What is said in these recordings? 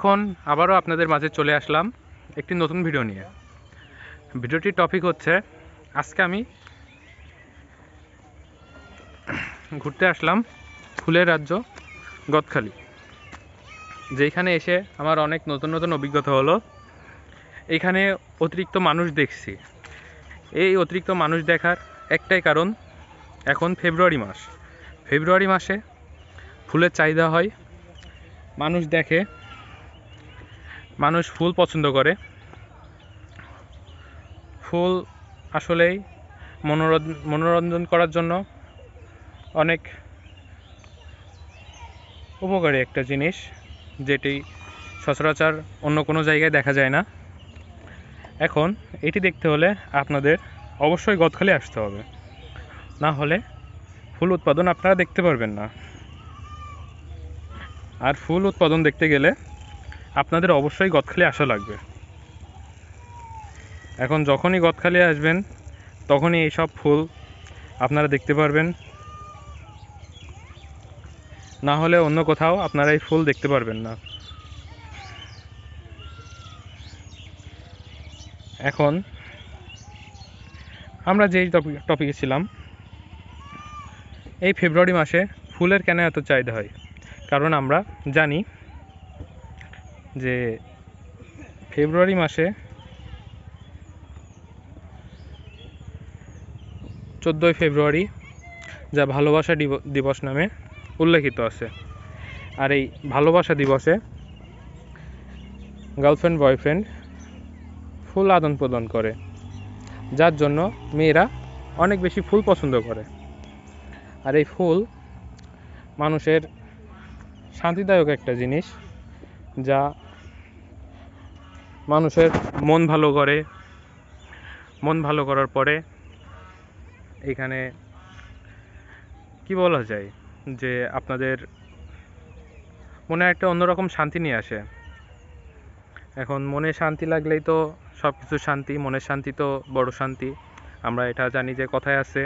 এখন আবারও আপনাদের মাঝে চলে আসলাম একটি নতুন ভিডিও নিয়ে। ভিডিওটির টপিক হচ্ছে, আজকে আমি ঘুরতে আসলাম ফুলের রাজ্য গদখালি, যেখানে এসে আমার অনেক নতুন নতুন অভিজ্ঞতা হলো। এখানে অতিরিক্ত মানুষ দেখছি। এই অতিরিক্ত মানুষ দেখার একটাই কারণ, এখন ফেব্রুয়ারি মাসে ফুলের চাহিদা হয়, মানুষ দেখে, মানুষ ফুল পছন্দ করে। ফুল আসলেই মনোরঞ্জন করার জন্য অনেক উপকারী একটা জিনিস, যেটি সচরাচর অন্য কোনো জায়গায় দেখা যায় না। এখন এটি দেখতে হলে আপনাদের অবশ্যই গদখালি আসতে হবে, না হলে ফুল উৎপাদন আপনারা দেখতে পারবেন না। আর ফুল উৎপাদন দেখতে গেলে আপনাদের অবশ্যই গদখালি আসা লাগবে। এখন যখনই গদখালি আসবেন তখনই এইসব ফুল আপনারা দেখতে পারবেন, না হলে অন্য কোথাও আপনারা এই ফুল দেখতে পারবেন না। এখন আমরা যেই টপিকে ছিলাম, এই ফেব্রুয়ারি মাসে ফুলের কেন এত চাহিদা হয়? কারণ আমরা জানি যে ফেব্রুয়ারি মাসে 14ই ফেব্রুয়ারি যা ভালোবাসা দিবস নামে উল্লেখিত আছে। আর এই ভালোবাসা দিবসে গার্লফ্রেন্ড বয়ফ্রেন্ড ফুল আদান প্রদান করে, যার জন্য মেয়েরা অনেক বেশি ফুল পছন্দ করে। আর এই ফুল মানুষের শান্তিদায়ক একটা জিনিস, যা মানুষের মন ভালো করে। মন ভালো করার পরে এখানে কি বলা যায়, যে আপনাদের মনে একটা অন্যরকম শান্তি নিয়ে আসে। এখন মনে শান্তি লাগলেই তো সব কিছু শান্তি, মনের শান্তি তো বড় শান্তি। আমরা এটা জানি যে কথায় আছে।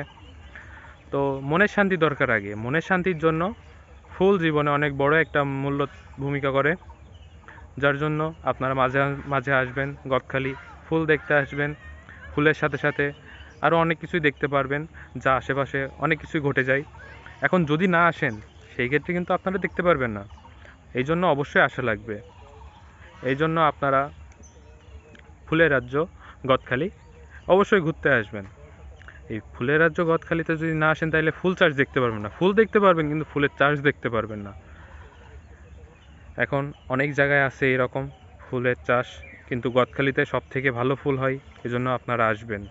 তো মনের শান্তি দরকার আগে। মনের শান্তির জন্য ফুল জীবনে অনেক বড় একটা মূল্য ভূমিকা করে, যার জন্য আপনারা মাঝে মাঝে আসবেন গদখালি, ফুল দেখতে আসবেন। ফুলের সাথে সাথে আরও অনেক কিছুই দেখতে পারবেন, যা আশেপাশে অনেক কিছুই ঘটে যায়। এখন যদি না আসেন সেই ক্ষেত্রে কিন্তু আপনারা দেখতে পারবেন না। এই জন্য অবশ্যই আসা লাগবে। এই জন্য আপনারা ফুলের রাজ্য গদখালি অবশ্যই ঘুরতে আসবেন। এই ফুলের রাজ্য গদখালিতে যদি না আসেন তাহলে ফুল চাষ দেখতে পারবেন না। ফুল দেখতে পারবেন কিন্তু ফুলের চাষ দেখতে পারবেন না। এখন অনেক জায়গায় আছে এরকম ফুলের চাষ, কিন্তু গদখালিতে সব থেকে ভালো ফুল হয়, এজন্য আপনারা আসবেন।